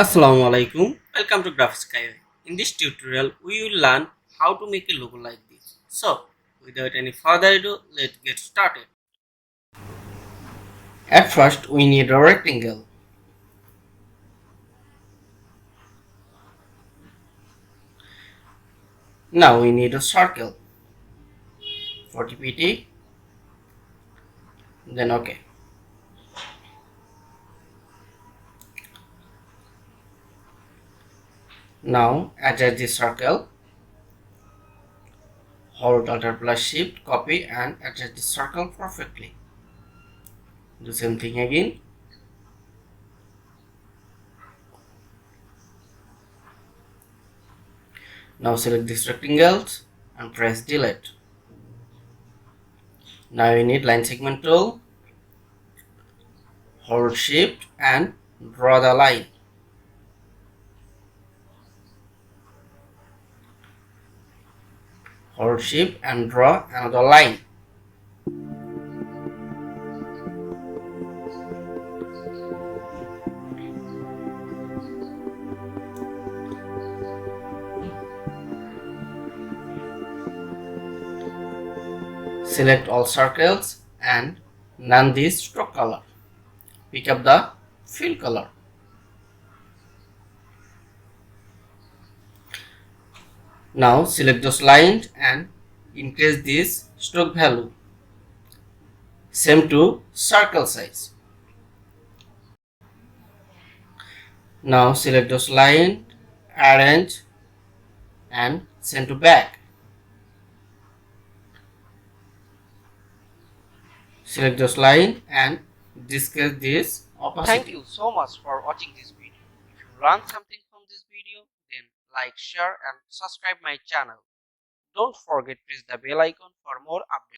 Assalamu alaikum. Welcome to Graphics Skyway. In this tutorial, we will learn how to make a logo like this. So, without any further ado, let's get started. At first, we need a rectangle. Now we need a circle. 40 pt. Then OK. Now attach the circle. Hold Alt plus Shift, copy and attach the circle perfectly. Do same thing again. Now select this rectangle and press delete. Now we need line segment tool. Hold Shift and draw the line. Hold Shift and draw another line. Select all circles and none the stroke color. Pick up the fill color. Now select those lines and increase this stroke value. Same to circle size. Now select those lines, arrange and send to back. Select those line and decrease this opacity. Thank you so much for watching this video. If you learned something from this video, then like, share and subscribe my channel. Don't forget to press the bell icon for more updates.